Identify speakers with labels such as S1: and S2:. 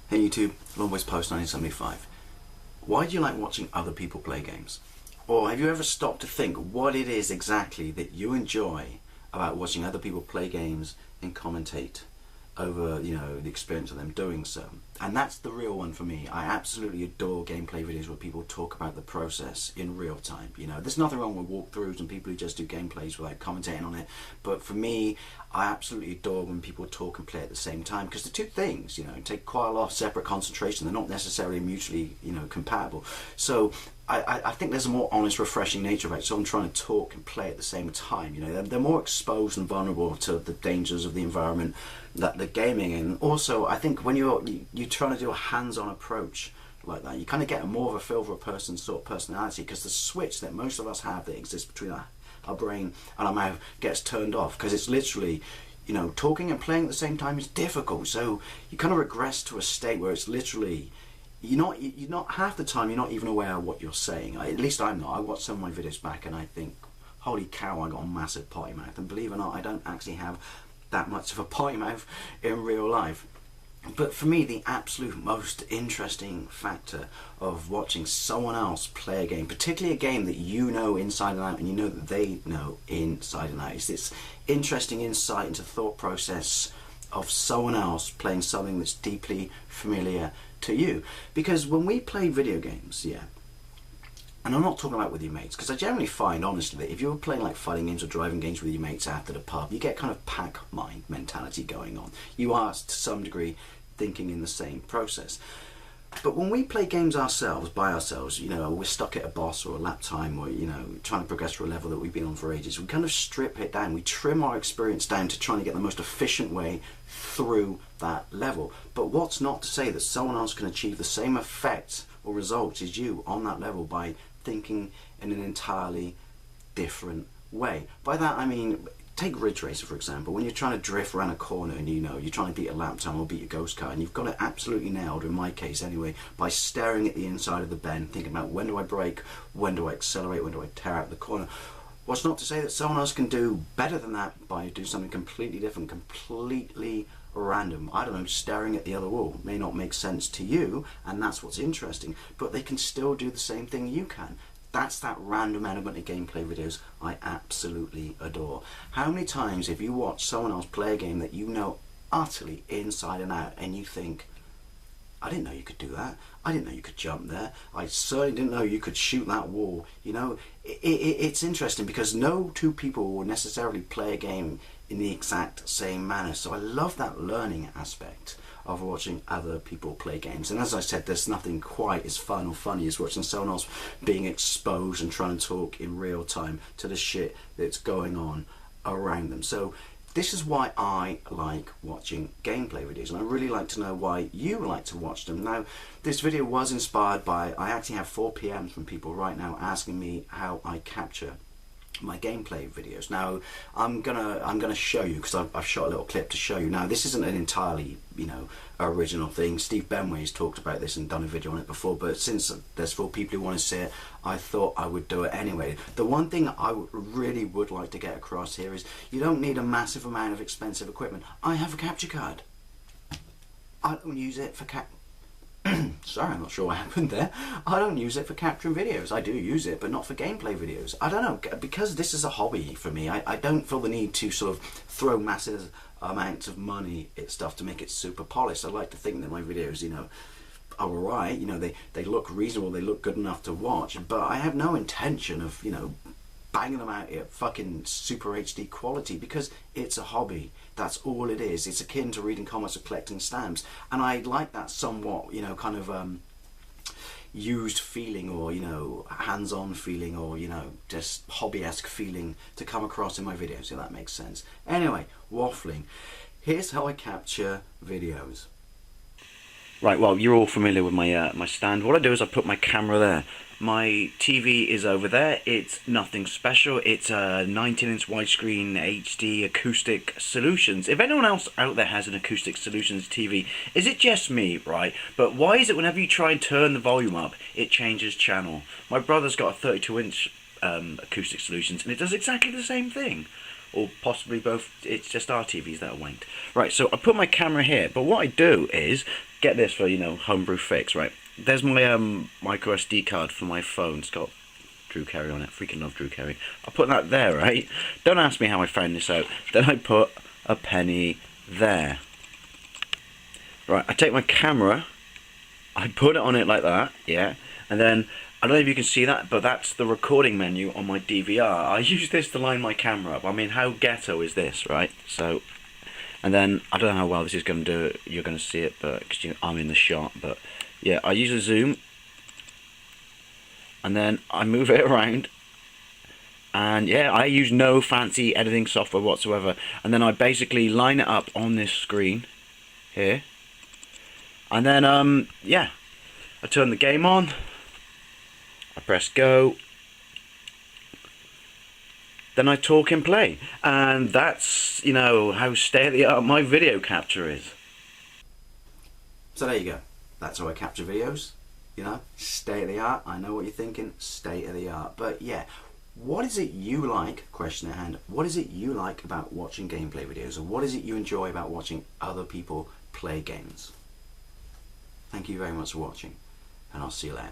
S1: Hey YouTube, Longboys Post 1975. Why do you like watching other people play games? Or have you ever stopped to think what it is exactly that you enjoy about watching other people play games and commentate over, the experience of them doing so? And that's the real one for me. I absolutely adore gameplay videos where people talk about the process in real time. There's nothing wrong with walkthroughs and people who just do gameplays without commentating on it. But for me, I absolutely adore when people talk and play at the same time, because the two things, take quite a lot of separate concentration. They're not necessarily mutually, compatible. So I think there's a more honest, refreshing nature about it. So I'm trying to talk and play at the same time. They're more exposed and vulnerable to the dangers of the environment that they're gaming in. Also, I think when you're trying to do a hands-on approach like that, you kind of get more of a feel for a person's sort of personality, because the switch that most of us have that exists between our brain and our mouth gets turned off, because it's literally, talking and playing at the same time is difficult. So you kind of regress to a state where it's literally you're not half the time you're not even aware of what you're saying. At least I'm not. I watch some of my videos back and I think, holy cow, I got a massive potty mouth. And believe it or not, I don't actually have that much of a potty mouth in real life. But for me, the absolute most interesting factor of watching someone else play a game, particularly a game that you know inside and out and you know that they know inside and out, is this interesting insight into the thought process of someone else playing something that's deeply familiar to you. Because when we play video games, and I'm not talking about with your mates, because I generally find, honestly, that if you're playing like fighting games or driving games with your mates after the pub, you get kind of pack mind mentality going on. You are, to some degree, thinking in the same process. But when we play games ourselves, by ourselves, we're stuck at a boss or a lap time, or, trying to progress to a level that we've been on for ages, we kind of strip it down. We trim our experience down to trying to get the most efficient way through that level. But what's not to say that someone else can achieve the same effect or results as you on that level by thinking in an entirely different way? By that I mean, take Ridge Racer for example. When you're trying to drift around a corner and you're trying to beat a lap time or beat your ghost car, and you've got it absolutely nailed, in my case anyway, by staring at the inside of the bend, thinking about when do I brake, when do I accelerate, when do I tear out the corner. What's not to say that someone else can do better than that by doing something completely different, completely random. I don't know, staring at the other wall may not make sense to you, and that's what's interesting, but they can still do the same thing you can. That's that random element of gameplay videos I absolutely adore. How many times have you watched someone else play a game that you know utterly inside and out, and you think, I didn't know you could do that. I didn't know you could jump there. I certainly didn't know you could shoot that wall. It's interesting because no two people will necessarily play a game in the exact same manner. So I love that learning aspect of watching other people play games. And as I said, there's nothing quite as fun or funny as watching someone else being exposed and trying to talk in real time to the shit that's going on around them. So this is why I like watching gameplay videos, and I really like to know why you like to watch them. Now, this video was inspired by, I actually have 4 PMs from people right now asking me how I capture my gameplay videos. Now, I'm gonna show you, because I've shot a little clip to show you. Now, this isn't an entirely, original thing. Steve Benway's talked about this and done a video on it before, but since there's 4 people who want to see it, I thought I would do it anyway. The one thing I really would like to get across here is you don't need a massive amount of expensive equipment. I have a capture card. I don't use it for sorry, I'm not sure what happened there. I don't use it for capturing videos. I do use it, but not for gameplay videos. I don't know, because this is a hobby for me, I don't feel the need to sort of throw massive amounts of money at stuff to make it super polished. I like to think that my videos, are alright, they look reasonable, they look good enough to watch, but I have no intention of, banging them out at fucking super HD quality, because it's a hobby. That's all it is. It's akin to reading comics or collecting stamps, and I like that somewhat, kind of used feeling, or hands-on feeling, or just hobby-esque feeling to come across in my videos, if that makes sense. Anyway, waffling. Here's how I capture videos. Right, well, you're all familiar with my my stand. What I do is I put my camera there. My TV is over there. It's nothing special. It's a 19-inch widescreen HD acoustic solutions. If anyone else out there has an acoustic solutions TV, is it just me, right? But why is it whenever you try and turn the volume up, it changes channel? My brother's got a 32-inch acoustic solutions, and it does exactly the same thing. or possibly both. It's just our TVs that are wanked. Right, so I put my camera here, but what I do is, get this for, you know, homebrew fix, right? There's my micro SD card for my phone. It's got Drew Carey on it. Freaking love Drew Carey. I put that there, right? Don't ask me how I found this out. Then I put a penny there. Right, I take my camera, I put it on it like that, yeah, and then, I don't know if you can see that, but that's the recording menu on my DVR. I use this to line my camera up. I mean, how ghetto is this, right? So, and then, I don't know how well this is going to do, you're going to see it, but, because I'm in the shot, but, yeah, I use a zoom, and then I move it around, and yeah, I use no fancy editing software whatsoever, and then I basically line it up on this screen, here, and then, yeah, I turn the game on, I press go, then I talk and play. And that's, you know, how state-of-the-art my video capture is. So there you go. That's how I capture videos. You know, state-of-the-art. I know what you're thinking, state-of-the-art. But yeah, what is it you like, question at hand, what is it you like about watching gameplay videos? Or what is it you enjoy about watching other people play games? Thank you very much for watching, and I'll see you later.